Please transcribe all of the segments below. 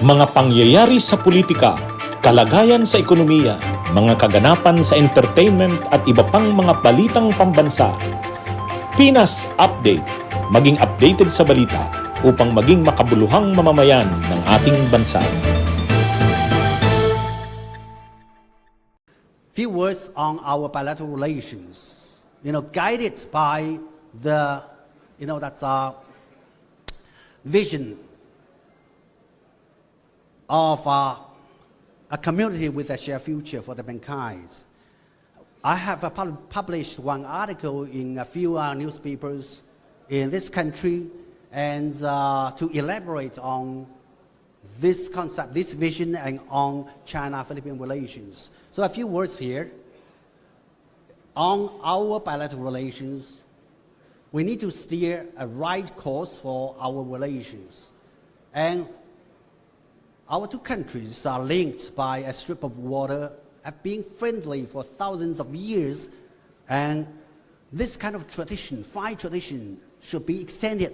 Mga pangyayari sa politika, kalagayan sa ekonomiya, mga kaganapan sa entertainment at iba pang mga balitang pambansa. Pinas Update, maging updated sa balita upang maging makabuluhang mamamayan ng ating bansa. Few words on our bilateral relations, guided by the, that's our vision of a community with a shared future for the mankind. I have published one article in a few newspapers in this country, and to elaborate on this concept, this vision, and on China-Philippine relations. So a few words here. On our bilateral relations, we need to steer a right course for our relations. And our two countries are linked by a strip of water, have been friendly for thousands of years, and this kind of tradition, fine tradition, should be extended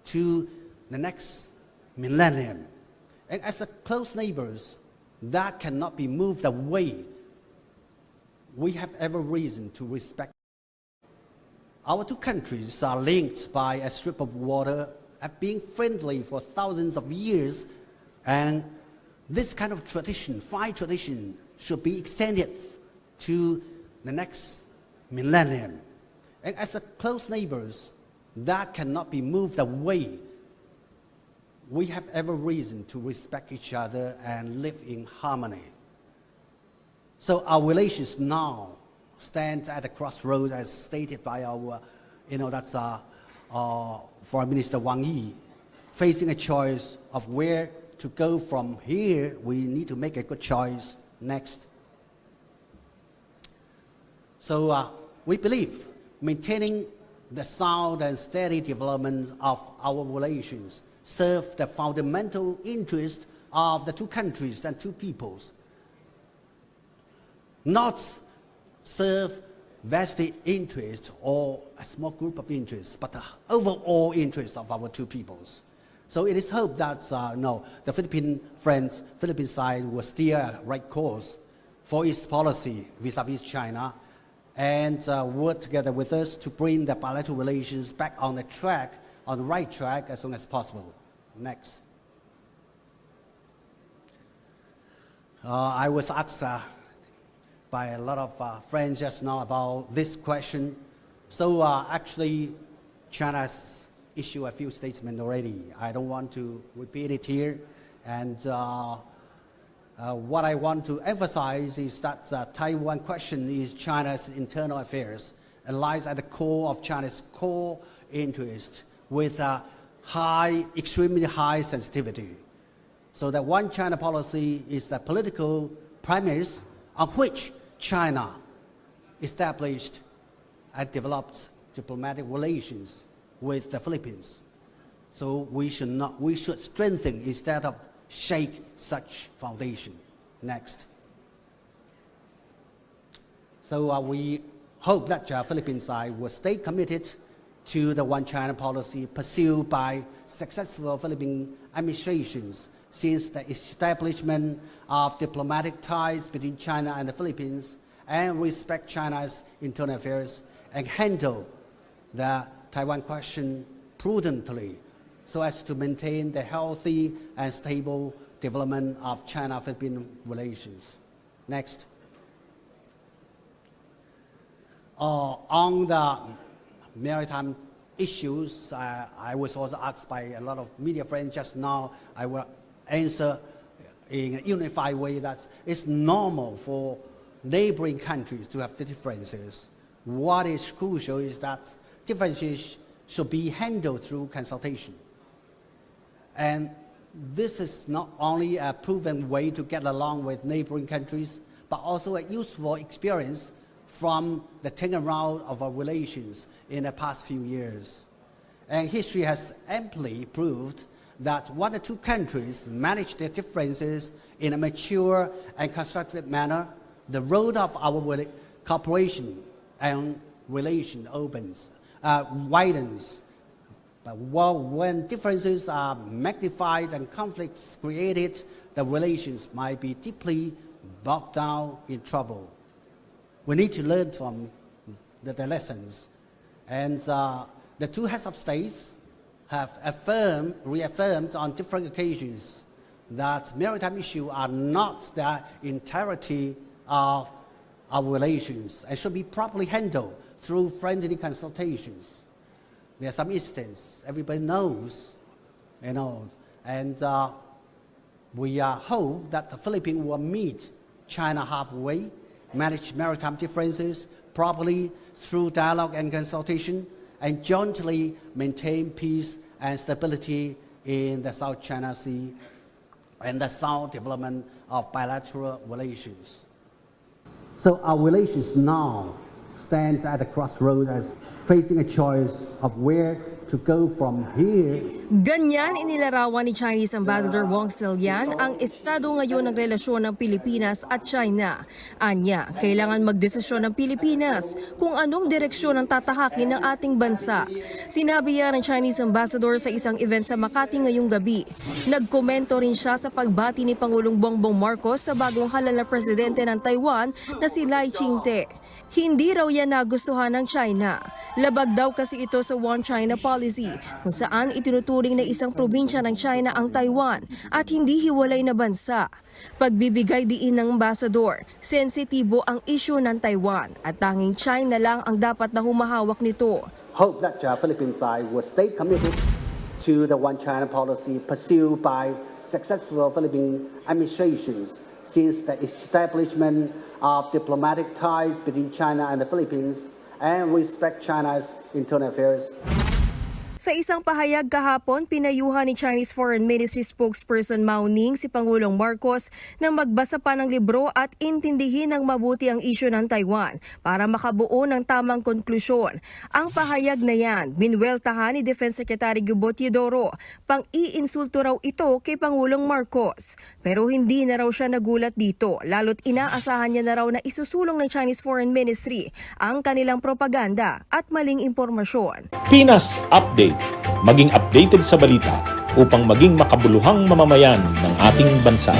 to the next millennium. And as a close neighbors, that cannot be moved away. We have every reason to respect. Our two countries are linked by a strip of water, have been friendly for thousands of years, and this kind of tradition, fine tradition, should be extended to the next millennium. And as a close neighbors, that cannot be moved away. We have every reason to respect each other and live in harmony. So our relations now stand at a crossroads, as stated by our, Foreign Minister Huang Xilian, facing a choice of where to go from here. We need to make a good choice next. So we believe maintaining the sound and steady development of our relations serve the fundamental interest of the two countries and two peoples, not serve vested interest or a small group of interests, but the overall interest of our two peoples. So it is hoped that the Philippine side will steer a right course for its policy vis-à-vis China, and work together with us to bring the bilateral relations back on the right track as soon as possible. Next. I was asked by a lot of friends just now about this question. So actually, China's issued a few statements already. I don't want to repeat it here. And what I want to emphasize is that the Taiwan question is China's internal affairs and lies at the core of China's core interest with extremely high sensitivity. So the one China policy is the political premise on which China established and developed diplomatic relations with the Philippines. So we should strengthen instead of shake such foundation. Next. So we hope that the Philippine side will stay committed to the one China policy pursued by successful Philippine administrations since the establishment of diplomatic ties between China and the Philippines, and respect China's internal affairs and handle the Taiwan question prudently so as to maintain the healthy and stable development of China-Philippine relations. Next. On the maritime issues, I was also asked by a lot of media friends just now. I will answer in a unified way that it's normal for neighboring countries to have differences. What is crucial is that differences should be handled through consultation. And this is not only a proven way to get along with neighboring countries, but also a useful experience from the turnaround of our relations in the past few years. And history has amply proved that when the two countries manage their differences in a mature and constructive manner, the road of our cooperation and relation widens, But when differences are magnified and conflicts created, the relations might be deeply bogged down in trouble. We need to learn from the lessons. And the two heads of states have reaffirmed on different occasions that maritime issues are not the entirety of our relations and should be properly handled through friendly consultations. There are some instances everybody knows, and we hope that the Philippines will meet China halfway, manage maritime differences properly through dialogue and consultation, and jointly maintain peace and stability in the South China Sea and the sound development of bilateral relations. So our relations now stand at a crossroads as facing a choice of where to go from here. Ganyan inilarawan ni Chinese Ambassador Huang Xilian ang estado ngayon ng relasyon ng Pilipinas at China. Anya, kailangan magdesisyon ng Pilipinas kung anong direksyon ang tatahakin ng ating bansa. Sinabi yan ng Chinese Ambassador sa isang event sa Makati ngayong gabi. Nagkomento rin siya sa pagbati ni Pangulong Bongbong Marcos sa bagong halal na presidente ng Taiwan na si Lai Ching-te. Hindi raw yan nagustuhan ng China. Labag daw kasi ito sa One China policy kung saan itinuturing na isang probinsya ng China ang Taiwan at hindi hiwalay na bansa. Pagbibigay diin ng ambassador, sensitibo ang isyu ng Taiwan at tanging China lang ang dapat na humahawak nito. Hope that the Philippine side will stay committed to the One China policy pursued by successful Philippine administrations since the establishment of diplomatic ties between China and the Philippines and respect China's internal affairs. Sa isang pahayag kahapon, pinayuhan ni Chinese Foreign Ministry spokesperson Mao Ning si Pangulong Marcos na magbasa pa ng libro at intindihin ng mabuti ang isyu ng Taiwan para makabuo ng tamang konklusyon. Ang pahayag na yan, binweltahan ni Defense Secretary Gubo Teodoro, pang-iinsulto raw ito kay Pangulong Marcos. Pero hindi na raw siya nagulat dito, lalo't inaasahan niya na raw na isusulong ng Chinese Foreign Ministry ang kanilang propaganda at maling impormasyon. Pinas Update. Maging updated sa balita upang maging makabuluhang mamamayan ng ating bansa.